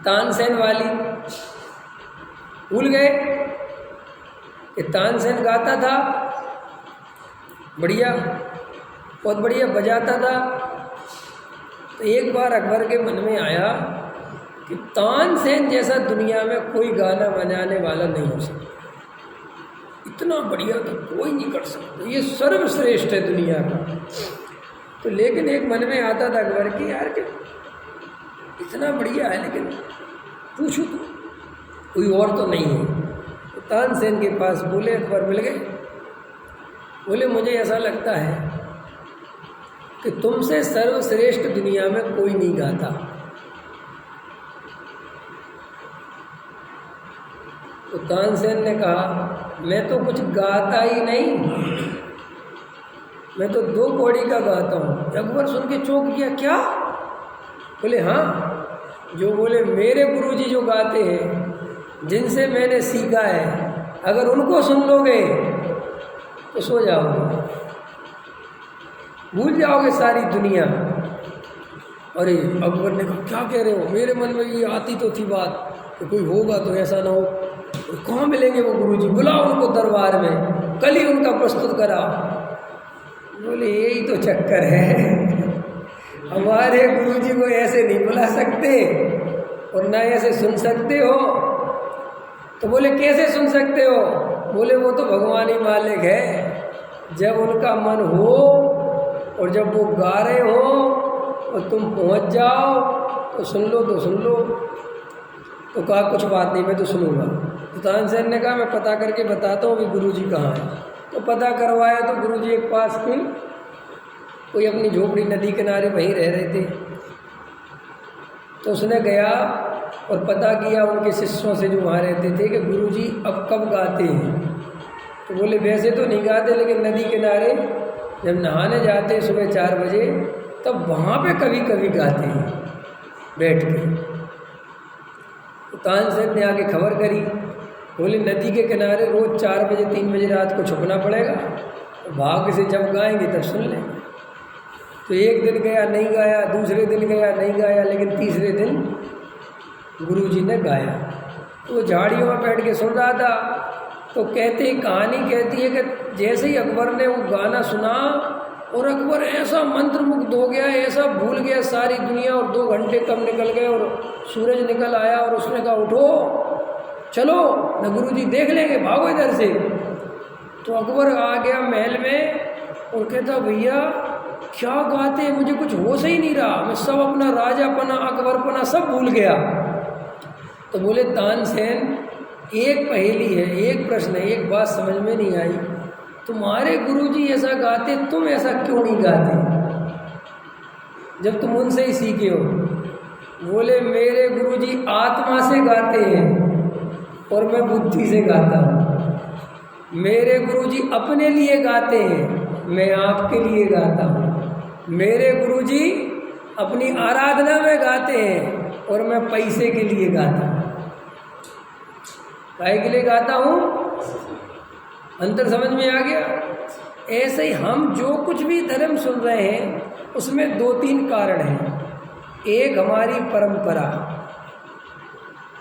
तानसेन वाली, भूल गए? कि तानसेन गाता था, बढ़िया, बहुत बढ़िया बजाता था। तो एक बार अकबर के मन में आया कि तानसेन जैसा दुनिया में कोई गाना बजाने वाला नहीं हो सकता, इतना बढ़िया तो कोई नहीं कर सकता, ये सर्वश्रेष्ठ है दुनिया का। तो लेकिन एक मन में आता था अकबर की, यार कि इतना बढ़िया है, लेकिन पूछूं तो कोई और तो नहीं है। तो तानसेन के पास बोले, अकबर मिल गए, बोले मुझे ऐसा लगता है कि तुमसे सर्वश्रेष्ठ दुनिया में कोई नहीं गाता। तो तानसेन ने कहा, मैं तो कुछ गाता ही नहीं, मैं तो 2 कौड़ी का गाता हूँ। अकबर सुन के चौंक गया, क्या? बोले हाँ, जो बोले मेरे गुरुजी जो गाते हैं, जिनसे मैंने सीखा है, अगर उनको सुन लोगे तो सो जाओगे, भूल जाओगे सारी दुनिया। अरे अकबर ने कहा, क्या कह रहे हो? मेरे मन में ये आती तो थी बात कि कोई होगा तो ऐसा ना हो। कहाँ मिलेंगे वो गुरुजी? बुलाओ उनको दरबार में, कल ही उनका प्रस्तुत करा। बोले यही तो चक्कर है, हमारे गुरुजी को ऐसे नहीं बुला सकते और ना ऐसे सुन सकते हो। तो बोले कैसे सुन सकते हो? बोले वो तो भगवान ही मालिक है, जब उनका मन हो और जब वो गा रहे हो और तुम पहुंच जाओ तो सुन लो, तो सुन लो। तो कहा कुछ बात नहीं, मैं तो सुनूंगा। तो तानसेन ने कहा मैं पता करके बताता हूँ अभी गुरुजी कहाँ हैं। तो पता करवाया तो गुरुजी एक पास की कोई अपनी झोपड़ी नदी किनारे वहीं रह रहे थे। तो उसने गया और पता किया उनके शिष्यों से जो वहाँ रहते थे कि गुरुजी अब कब गाते हैं। तो बोले वैसे तो नहीं गाते, लेकिन नदी किनारे जब नहाने जाते सुबह 4 बजे तब वहाँ पे कभी कभी गाते हैं बैठ के। तो तानसेन ने आके खबर करी, बोले नदी के किनारे रोज़ 4 बजे 3 बजे रात को छुपना पड़ेगा, तो भाग्य से जब गाएंगे तब सुन लेंगे। तो एक दिन गया नहीं गाया, दूसरे दिन गया नहीं गाया, लेकिन तीसरे दिन गुरुजी ने गाया। तो वो झाड़ियों में बैठ के सुन रहा था। तो कहानी कहती है कि जैसे ही अकबर ने वो गाना सुना और अकबर ऐसा मंत्रमुग्ध हो गया, ऐसा भूल गया सारी दुनिया, और 2 घंटे कम निकल गए और सूरज निकल आया और उसने कहा उठो चलो न गुरुजी देख लेंगे, भागो इधर से। तो अकबर आ गया महल में और कहता भैया क्या गाते हैं, मुझे कुछ होश ही नहीं रहा, मैं सब अपना राजापना अकबरपना सब भूल गया। तो बोले तानसेन एक पहेली है, एक प्रश्न है, एक बात समझ में नहीं आई, तुम्हारे गुरुजी ऐसा गाते तुम ऐसा क्यों नहीं गाते जब तुम उनसे ही सीखे हो। बोले मेरे गुरुजी आत्मा से गाते हैं और मैं बुद्धि से गाता हूँ। मेरे गुरुजी अपने लिए गाते हैं, मैं आपके लिए गाता हूँ। मेरे गुरुजी अपनी आराधना में गाते हैं और मैं पैसे के लिए गाता हूँ। काहे के लिए गाता हूँ, अंतर समझ में आ गया। ऐसे ही हम जो कुछ भी धर्म सुन रहे हैं उसमें 2-3 कारण हैं। एक हमारी परंपरा,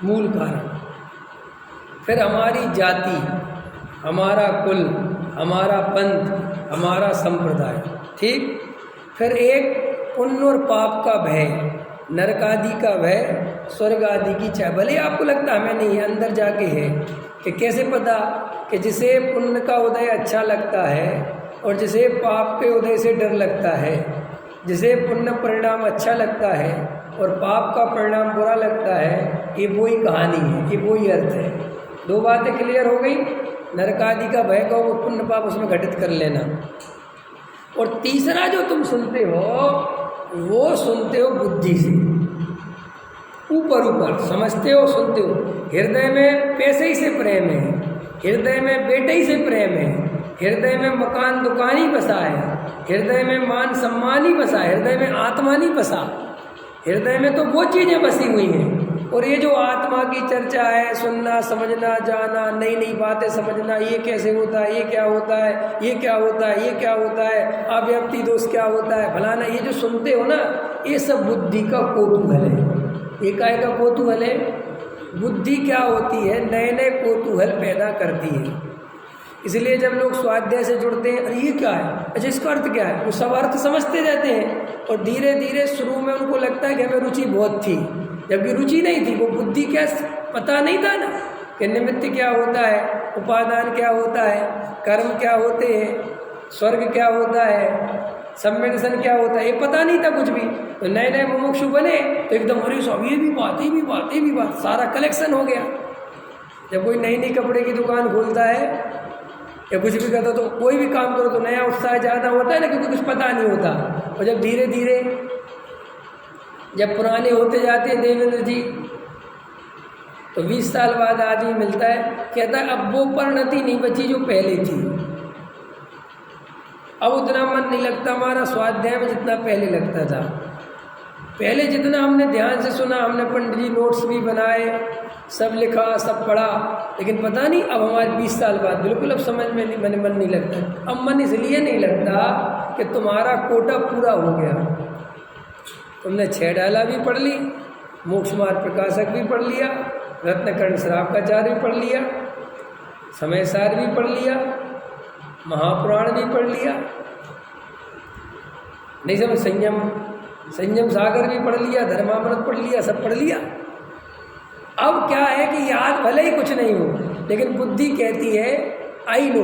मूल कारण, फिर हमारी जाति, हमारा कुल, हमारा पंथ, हमारा संप्रदाय, ठीक। फिर एक पुण्य और पाप का भय, नरक आदि का भय, स्वर्ग आदि की चाह। भले आपको लगता हमें नहीं, अंदर जाके है कि कैसे पता कि जिसे पुण्य का उदय अच्छा लगता है और जिसे पाप के उदय से डर लगता है, जिसे पुण्य परिणाम अच्छा लगता है और पाप का परिणाम बुरा लगता है, ये वही कहानी है, ये वही अर्थ है। 2 बातें क्लियर हो गई। नरक आदि का भय का वो पुण्य पाप उसमें घटित कर लेना। और तीसरा जो तुम सुनते हो वो सुनते हो बुद्धि से, ऊपर समझते हो, सुनते हो। हृदय में पैसे ही से प्रेम है, हृदय में बेटे ही से प्रेम है, हृदय में मकान दुकान ही बसा है, हृदय में मान सम्मान ही बसा है, हृदय में आत्मा नहीं बसा। हृदय में तो वो चीज़ें बसी हुई हैं। और ये जो आत्मा की चर्चा है, सुनना, समझना, जाना, नई नई बातें समझना, ये कैसे होता है, ये क्या होता है, ये क्या होता है, ये क्या होता है, अव्यक्ति दोष क्या होता है, फलाना, ये जो सुनते हो ना, ये सब बुद्धि का कौतूहल है। ये काय का कौतूहल है? बुद्धि क्या होती है, नए नए कौतूहल पैदा करती है। इसलिए जब लोग स्वाध्याय से जुड़ते हैं, अरे ये क्या है, अच्छा इसका अर्थ क्या है, वो सब अर्थ समझते जाते हैं। और धीरे धीरे शुरू में उनको लगता है कि हमें रुचि बहुत थी, जबकि रुचि नहीं थी। वो बुद्धि क्या, पता नहीं था ना कि निमित्त क्या होता है, उपादान क्या होता है, कर्म क्या होते हैं, स्वर्ग क्या होता है, सम्मेलन क्या होता है, ये पता नहीं था कुछ भी। तो नए नए मुमुक्षु बने तो एकदम अरे सब ये भी बात, ये भी बात, ये भी बात, सारा कलेक्शन हो गया। जब कोई नई नई कपड़े की दुकान खोलता है या कुछ भी करता तो कोई भी काम करो तो नया उत्साह ज़्यादा होता है ना, क्योंकि कुछ पता नहीं होता। और जब धीरे धीरे जब पुराने होते जाते हैं देवेंद्र जी, तो 20 साल बाद आदमी मिलता है, कहता है अब वो परिणति नहीं बची जो पहले थी, अब उतना मन नहीं लगता हमारा स्वाध्याय में जितना पहले लगता था। पहले जितना हमने ध्यान से सुना, हमने पंडित जी नोट्स भी बनाए, सब लिखा, सब पढ़ा, लेकिन पता नहीं अब हमारे 20 साल बाद बिल्कुल अब समझ में नहीं, मन नहीं लगता। अब मन इसलिए नहीं लगता कि तुम्हारा कोटा पूरा हो गया। तुमने 6 डाला भी पढ़ ली, मोक्ष मार्ग प्रकाशक भी पढ़ लिया, रत्नकर्ण श्रावकाचार्य भी पढ़ लिया, समय सार भी पढ़ लिया, महापुराण भी पढ़ लिया, नहीं समझ, संयम सागर भी पढ़ लिया, धर्मामृत पढ़ लिया, सब पढ़ लिया। अब क्या है कि याद भले ही कुछ नहीं हो, लेकिन बुद्धि कहती है आई नो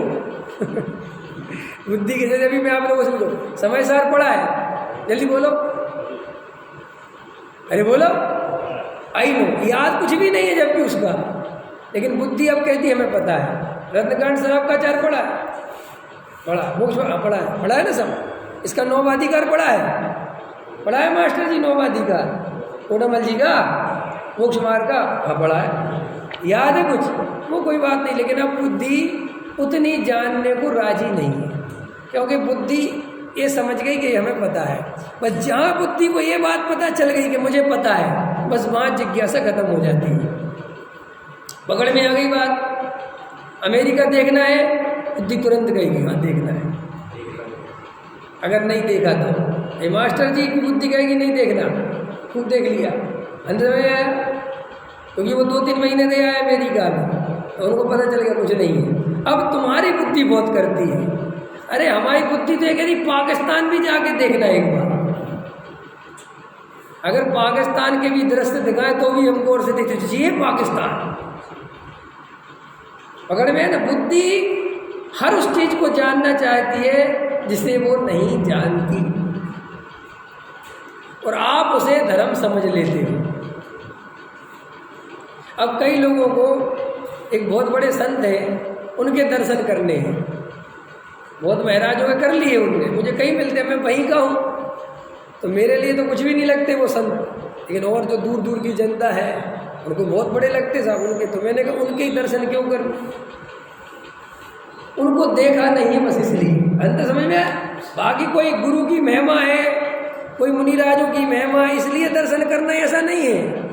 बुद्धि के जैसे अभी मैं आप लोगों से पूछूं, समय सार पढ़ा है, जल्दी बोलो, अरे बोलो, आई नो। याद कुछ भी नहीं है जब भी उसका, लेकिन बुद्धि अब कहती है हमें पता है। रत्नकांड शराब का आचार पढ़ा है, मोक्ष पढ़ा है ना सब। इसका नौवाधिकार पढ़ा है मास्टर जी, नौवाधिकार कोडामल जी का मोक्ष मार्ग का, हाँ पढ़ा है, याद है कुछ, वो कोई बात नहीं। लेकिन अब बुद्धि उतनी जानने को राजी नहीं है, क्योंकि बुद्धि ये समझ गई कि हमें पता है। बस जहाँ बुद्धि को ये बात पता चल गई कि मुझे पता है, बस वहाँ जिज्ञासा खत्म हो जाती है। पकड़ में आ गई बात, अमेरिका देखना है, बुद्धि तुरंत कहेगी हाँ देखना है। अगर नहीं देखा तो मास्टर जी की बुद्धि कहेगी नहीं देखना, खूब देख लिया, अंदर में आया, क्योंकि वो 2-3 महीने गया है अमेरिका में, तो उनको पता चल गया कुछ नहीं है। अब तुम्हारी बुद्धि बहुत करती है, अरे हमारी बुद्धि तो कह रही पाकिस्तान भी जाके देखना एक बार। अगर पाकिस्तान के भी दृश्य दिखाएं तो भी हमको और से देखते चाहिए पाकिस्तान। पकड़ में है ना, बुद्धि हर उस चीज को जानना चाहती है जिसे वो नहीं जानती, और आप उसे धर्म समझ लेते हो। अब कई लोगों को एक बहुत बड़े संत हैं, उनके दर्शन करने हैं, बहुत महाराजों के कर लिए उनने, मुझे कहीं मिलते हैं, मैं वहीं का हूँ, तो मेरे लिए तो कुछ भी नहीं लगते वो संत, लेकिन और जो दूर दूर की जनता है उनको बहुत बड़े लगते साहब उनके। तो मैंने कहा उनके ही दर्शन क्यों कर, उनको देखा नहीं है बस इसलिए, अंत समझ में। बाकी कोई गुरु की महिमा है, कोई मुनिराजों की महिमा है, इसलिए दर्शन करना ऐसा नहीं है।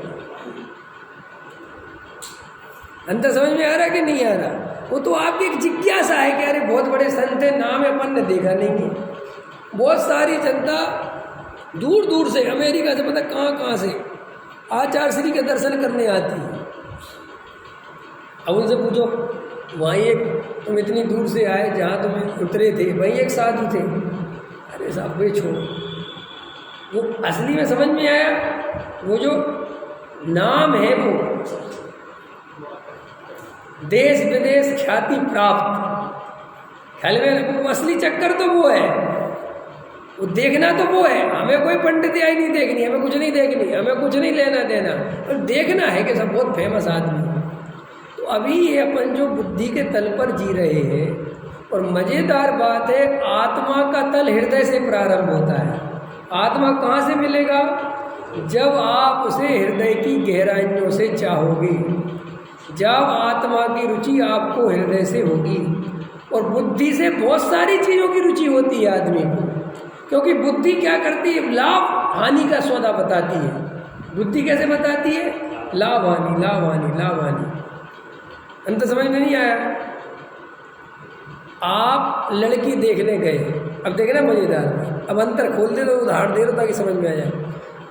अंत समझ में आ रहा कि नहीं आ रहा? वो तो आपकी एक जिज्ञासा है कि अरे बहुत बड़े संत हैं, नाम है, अपन ने देखा नहीं है। बहुत सारी जनता दूर दूर से, अमेरिका से, पता कहाँ से आचार्य श्री के दर्शन करने आती है। अब उनसे पूछो, वहीं एक तुम इतनी दूर से आए, जहाँ तुम उतरे थे वहीं एक साधु थे, अरे साहब वे छोड़ो, वो असली में समझ में आया, वो जो नाम है वो देश विदेश ख्याति प्राप्त, ख्याल में, वो असली चक्कर तो वो है, वो देखना तो वो है। हमें कोई पंडितियाई नहीं देखनी, हमें कुछ नहीं देखनी, हमें कुछ नहीं लेना देना, पर देखना है कि सब बहुत फेमस आदमी। तो अभी ये अपन जो बुद्धि के तल पर जी रहे हैं, और मज़ेदार बात है, आत्मा का तल हृदय से प्रारंभ होता है। आत्मा कहाँ से मिलेगा? जब आप उसे हृदय की गहराइयों से चाहोगे, जब आत्मा की रुचि आपको हृदय से होगी। और बुद्धि से बहुत सारी चीज़ों की रुचि होती है आदमी को, क्योंकि बुद्धि क्या करती है, लाभ हानि का सौदा बताती है। बुद्धि कैसे बताती है? लाभ हानि, लाभ हानि, लाभ हानि। अंत समझ में नहीं आया? आप लड़की देखने गए, अब देखना मज़ेदार, अब अंतर खोल दे तो उदाहरण दे रहा ताकि समझ में आ जाए।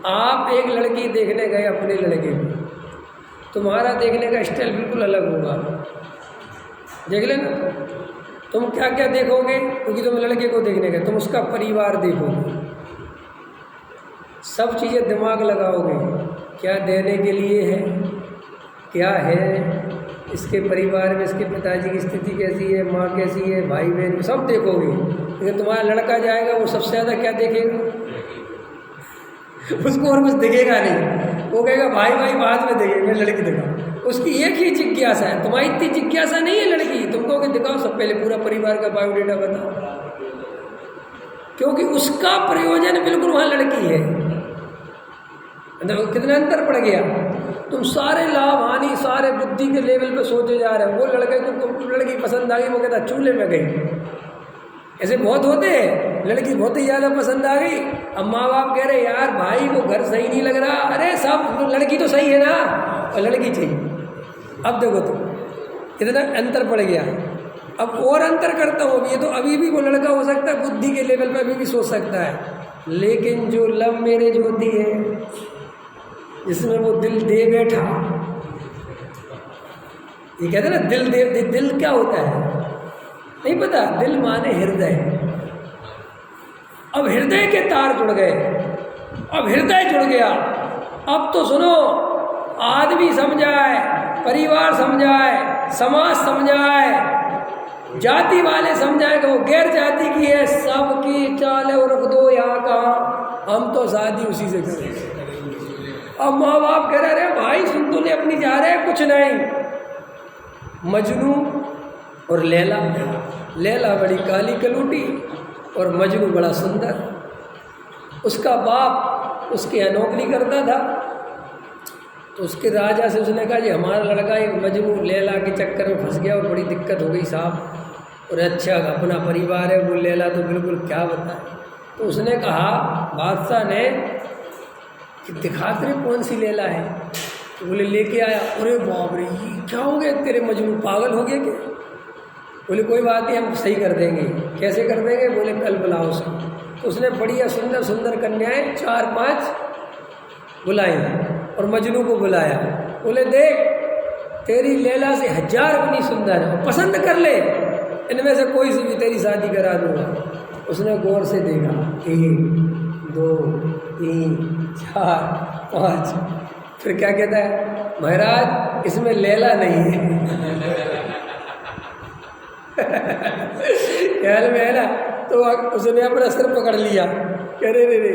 आप एक लड़की देखने गए अपने लड़के को, तुम्हारा देखने का स्टाइल बिल्कुल अलग होगा, देख लेना। तुम क्या क्या देखोगे, क्योंकि तुम लड़के को देखने गए, तुम उसका परिवार देखोगे, सब चीज़ें दिमाग लगाओगे, क्या देने के लिए है, क्या है, इसके परिवार में इसके पिताजी की स्थिति कैसी है, माँ कैसी है, भाई बहन, सब देखोगे। लेकिन तुम्हारा लड़का जाएगा, वो सबसे ज़्यादा क्या देखेगा? उसको और कुछ दिखेगा नहीं, वो कहेगा भाई भाई बाद में देखेगा, मैं लड़की दिखाऊँ। उसकी एक ही जिज्ञासा है, तुम्हारी इतनी जिज्ञासा नहीं है लड़की, तुमको कि दिखाओ सब, पहले पूरा परिवार का बायोडेटा बताओ, क्योंकि उसका प्रयोजन बिल्कुल वहाँ लड़की है। कितना अंतर पड़ गया। तुम सारे लाभ हानि सारे बुद्धि के लेवल पे सोचे जा रहे हो। वो लड़के को लड़की पसंद आ गई, वो कहता चूल्हे में गई, ऐसे बहुत होते हैं। लड़की बहुत ही ज़्यादा पसंद आ गई, अब माँ बाप कह रहे यार भाई वो घर सही नहीं लग रहा, अरे सब लड़की तो सही है ना, और लड़की चाहिए। अब देखो तो कितना अंतर पड़ गया। अब और अंतर करता हूँ, ये तो अभी भी वो लड़का हो सकता है बुद्धि के लेवल पे अभी भी सोच सकता है, लेकिन जो लव मैरिज होती है जिसमें वो दिल दे बैठा, ये कहते हैं ना दिल दे, दिल क्या होता है नहीं पता, दिल माने हृदय। अब हृदय के तार जुड़ गए, अब हृदय जुड़ गया। अब तो सुनो, आदमी समझाए, परिवार समझाए, समाज समझाए, जाति वाले समझाए कि वो गैर जाति की है, सबकी चाले और रख दो यहाँ का, हम तो शादी उसी से करें। अब माँ बाप कह रहे भाई सुन, तूने अपनी जा रहे कुछ नहीं, मजनू और लैला। लैला बड़ी काली कलूटी और मजनू बड़ा सुंदर। उसका बाप उसके यहाँ नौकरी करता था, तो उसके राजा से उसने कहा जी हमारा लड़का एक मजनू लैला के चक्कर में फंस गया और बड़ी दिक्कत हो गई साहब, और अच्छा अपना परिवार है, वो लैला तो बिल्कुल क्या बताए। तो उसने कहा बादशाह ने कि दिखा तेरे कौन सी लैला है। तो बोले लेके आया। अरे बाप रे ये क्या हो गया, तेरे मजनू पागल हो गए क्या? बोले कोई बात नहीं हम सही कर देंगे। कैसे कर देंगे? बोले कल बुलाओ उसको। तो उसने बढ़िया सुंदर सुंदर कन्याएं 4-5 बुलाई और मजनू को बुलाया। बोले देख तेरी लैला से 1000 गुनी सुंदर है, पसंद कर ले, इनमें से कोई सी भी तेरी शादी करा दूंगा। उसने गौर से देखा 1 2 3 4 5, फिर क्या कहता है महाराज इसमें लैला नहीं है। ख्याल में है ना। तो उसने अपना सिर पकड़ लिया, कह रे।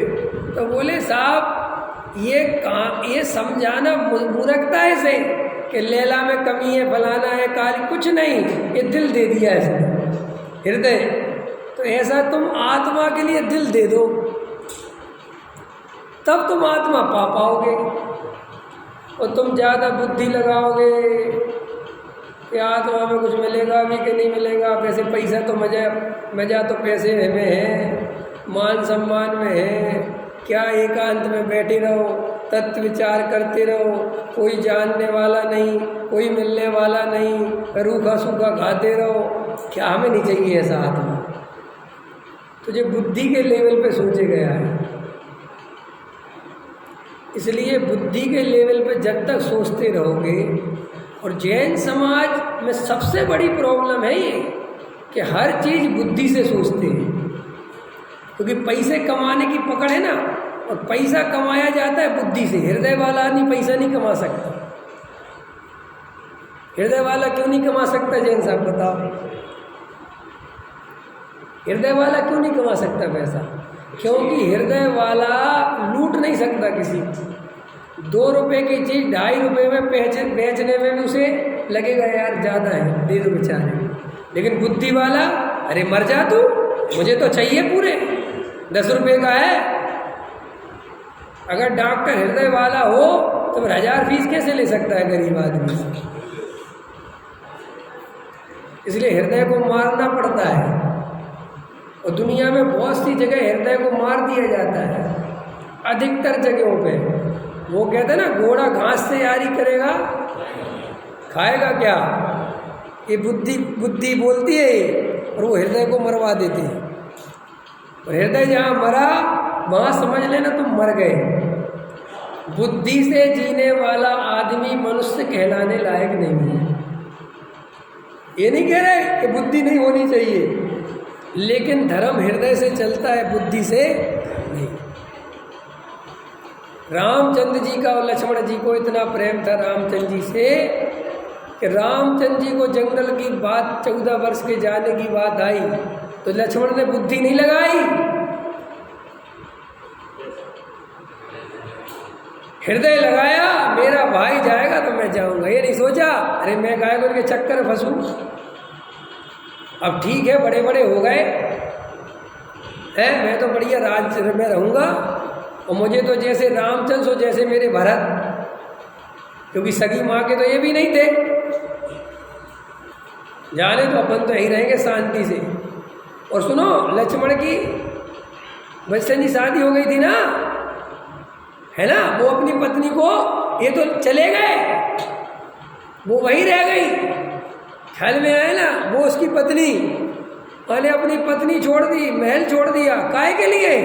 तो बोले साहब ये समझाना मूर्खता है इसे कि लैला में कमी है, फलाना है, काली, कुछ नहीं, ये दिल दे दिया इसने, हृदय। तो ऐसा तुम आत्मा के लिए दिल दे दो, तब तुम आत्मा पा पाओगे। और तुम ज़्यादा बुद्धि लगाओगे कि आत्मा में कुछ मिलेगा भी कि नहीं मिलेगा, वैसे पैसा तो मजा तो पैसे में है, मान सम्मान में है, क्या एकांत में बैठे रहो, तत्व विचार करते रहो, कोई जानने वाला नहीं, कोई मिलने वाला नहीं, रूखा सूखा खाते रहो, क्या हमें नहीं चाहिए ऐसा आत्मा। तुझे बुद्धि के लेवल पे सोचे गया है, इसलिए बुद्धि के लेवल पे जब तक सोचते रहोगे। और जैन समाज में सबसे बड़ी प्रॉब्लम है ये कि हर चीज़ बुद्धि से सोचते हैं, क्योंकि पैसे कमाने की पकड़ है ना, और पैसा कमाया जाता है बुद्धि से। हृदय वाला आदमी पैसा नहीं कमा सकता। हृदय वाला क्यों नहीं कमा सकता जैन साहब बताओ? हृदय वाला क्यों नहीं कमा सकता पैसा? क्योंकि हृदय वाला लूट नहीं सकता किसी को। 2 रुपए की चीज़ 2.5 रुपये में बेचने में भी उसे लगेगा यार ज़्यादा है, दे दो बेचारे। लेकिन बुद्धि वाला अरे मर जा तू, मुझे तो चाहिए पूरे, 10 रुपये का है। अगर डॉक्टर हृदय वाला हो तो फिर 1000 फीस कैसे ले सकता है गरीब आदमी से? इसलिए हृदय को मारना पड़ता है। और दुनिया में बहुत सी जगह हृदय को मार दिया जाता है, अधिकतर जगहों पे। वो कहते हैं ना घोड़ा घास से यारी करेगा, खाएगा क्या? ये बुद्धि बोलती है और वो हृदय को मरवा देती है। और हृदय जहाँ मरा वहाँ समझ लेना तुम मर गए। बुद्धि से जीने वाला आदमी मनुष्य कहलाने लायक नहीं है। ये नहीं कह रहे कि बुद्धि नहीं होनी चाहिए, लेकिन धर्म हृदय से चलता है, बुद्धि से नहीं। रामचंद्र जी का और लक्ष्मण जी को इतना प्रेम था रामचंद्र जी से कि रामचंद्र जी को जंगल की बात 14 वर्ष के जाने की बात आई तो लक्ष्मण ने बुद्धि नहीं लगाई, हृदय लगाया। मेरा भाई जाएगा तो मैं जाऊंगा, ये नहीं सोचा अरे मैं गाय के चक्कर में फंसूं। अब ठीक है बड़े बड़े हो गए हैं, मैं तो बढ़िया राज्य में रहूँगा और मुझे तो जैसे रामचंद्र हो जैसे मेरे भरत, क्योंकि सगी माँ के तो ये भी नहीं थे, जाने तो अपन तो यहीं रहेंगे शांति से। और सुनो लक्ष्मण की बच्चन जी शादी हो गई थी ना, है ना, वो अपनी पत्नी को, ये तो चले गए, वो वहीं रह गई। ख्याल में आया ना, वो उसकी पत्नी मैंने अपनी पत्नी छोड़ दी, महल छोड़ दिया, काहे के लिए?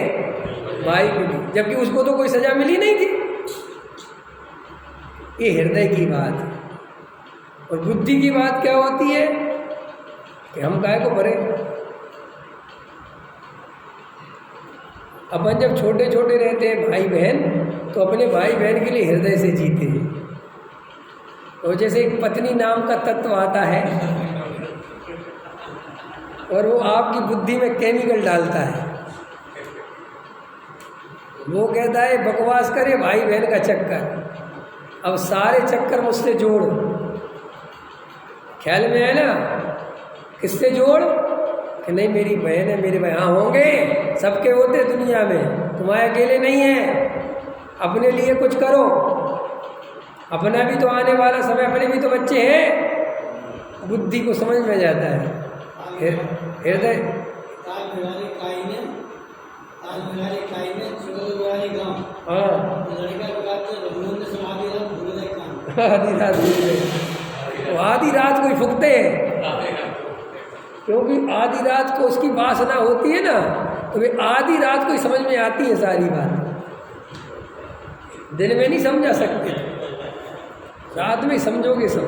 भाई के लिए, जबकि उसको तो कोई सजा मिली नहीं थी। ये हृदय की बात है। और बुद्धि की बात क्या होती है कि हम काहे को भरे। अपन जब छोटे छोटे रहते हैं भाई बहन, तो अपने भाई बहन के लिए हृदय से जीते हैं। और जैसे एक पत्नी नाम का तत्व आता है और वो आपकी बुद्धि में केमिकल डालता है, वो कहता है बकवास करे भाई बहन का चक्कर, अब सारे चक्कर मुझसे जोड़, ख्याल में है ना? किससे जोड़ कि नहीं मेरी बहन है, मेरे भाई, हाँ होंगे, सबके होते दुनिया में, तुम्हारे अकेले नहीं है। अपने लिए कुछ करो, अपना भी तो आने वाला समय, अपने भी तो बच्चे हैं। बुद्धि को समझ में जाता है हृदय। हाँ आधी रात भूल गए, आधी रात कोई फुकते हैं, क्योंकि आधी रात को उसकी वासना होती है ना, तो वे आधी रात को ही समझ में आती है सारी बात, दिन में नहीं समझा सकते, रात में समझोगे सब।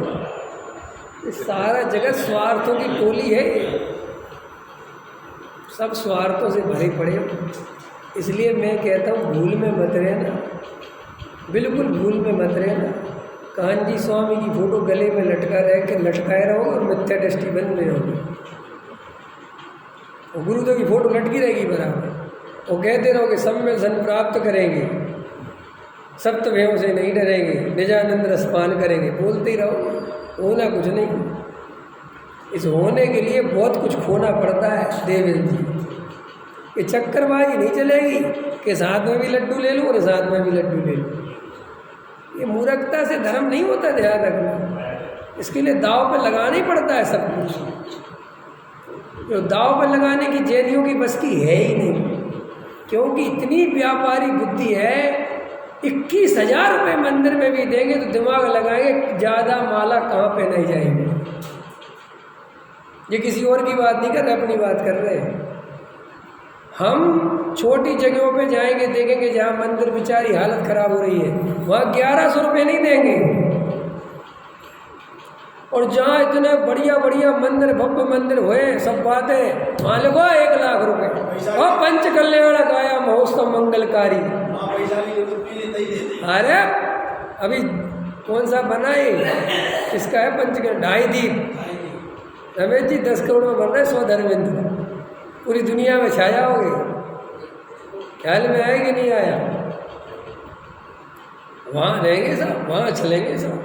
सारा जगत स्वार्थों की टोली है, सब स्वार्थों से भरे पड़े। इसलिए मैं कहता हूँ भूल में मत रहना, बिल्कुल भूल में मत रहना। कान्जी स्वामी की फोटो गले में लटकाए रहोगे और मिथ्या दृष्टि बन में रहोगे, और गुरुदेव की फोटो लटकी रहेगी बराबर, और कहते रहोगे सब में धन प्राप्त करेंगे, सप्तभयों से नहीं डरेंगे, निजानंद रसपान करेंगे, बोलते ही रहोगे, होना कुछ नहीं। इस होने के लिए बहुत कुछ खोना पड़ता है देवेंद्र जी। ये चक्करबाजी नहीं चलेगी कि साथ में भी लड्डू ले लूँ और साथ में भी लड्डू ले लूँ। ये मूर्खता से धर्म नहीं होता, ध्यान रखना। इसके लिए दाव पे लगाना ही पड़ता है सब कुछ, जो दाव पे लगाने की जैनियों की बस की है ही नहीं, क्योंकि इतनी व्यापारी बुद्धि है। 21,000 रुपये मंदिर में भी देंगे तो दिमाग लगाएंगे, ज़्यादा माला कहाँ पे नहीं जाएंगे। ये किसी और की बात नहीं कर रहे, अपनी बात कर रहे हैं। हम छोटी जगहों पे जाएंगे, देखेंगे जहाँ मंदिर बेचारी हालत खराब हो रही है, वहाँ 1100 रुपये नहीं देंगे, और जहाँ इतने बढ़िया बढ़िया मंदिर, भव्य मंदिर हुए, सब बातें, वहाँ लगो 1 लाख रुपए। और पंच कल्याण गाया महोत्सव मंगलकारी, अरे अभी कौन सा बना है, इसका है पंचकल्याण, 2.5 दीप। रमेश जी 10 करोड़ में बन रहा है 100 धर्मेंद्र, पूरी दुनिया में छा जाओगे। ख्याल में आया कि नहीं आया? वहाँ रहेंगे सब, वहाँ चलेंगे सब।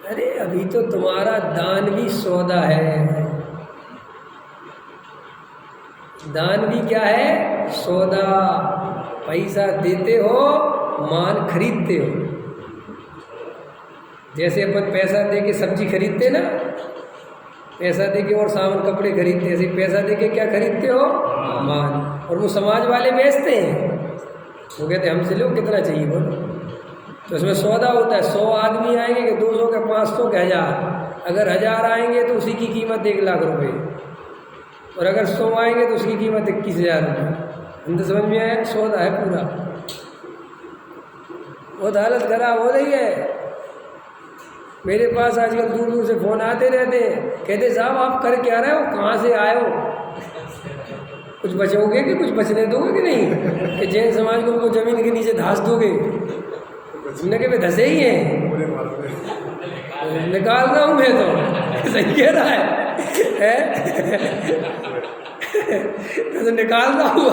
अरे अभी तो तुम्हारा दान भी सौदा है, दान भी क्या है? सौदा। पैसा देते हो, मान खरीदते हो। जैसे अपन पैसा दे के सब्जी खरीदते ना, पैसा दे के और सामान कपड़े खरीदते, ऐसे पैसा दे के क्या खरीदते हो? मान। और वो समाज वाले बेचते हैं, वो कहते हैं हमसे लो, कितना चाहिए बोलो। तो इसमें सौदा होता है। 100 आदमी आएंगे कि 200 के 500 के 1000, अगर 1000 आएंगे तो उसी की कीमत 1 लाख रुपए, और अगर 100 आएंगे तो उसकी कीमत 21,000 रुपये। तो समझ में आया? सौदा है पूरा। बहुत हालत खराब हो रही है। मेरे पास आजकल दूर दूर से फ़ोन आते रहते हैं, कहते साहब आप कर क्या रहे हो, कहाँ से आए हो, कुछ बचोगे कि कुछ बचने दोगे कि नहीं, कि जैन समाज को उनको ज़मीन के नीचे धंस दोगे? हमने कहे धंसे ही हैं, निकाल रहा हूँ मैं तो। सही कह रहा है? तो निकाल रहा हूँ।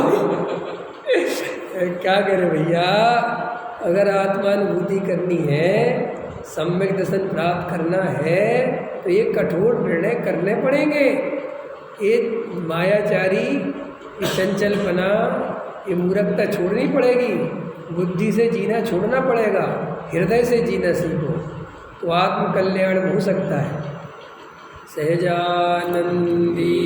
क्या करें भैया, अगर आत्मानुभूति करनी है, सम्यक दर्शन प्राप्त करना है, तो ये कठोर निर्णय करने पड़ेंगे। ये मायाचारी, ये चंचलपना, ये मूर्खता छोड़नी पड़ेगी, बुद्धि से जीना छोड़ना पड़ेगा, हृदय से जीना सीखो, तो आत्म कल्याण हो सकता है। सहजानंदी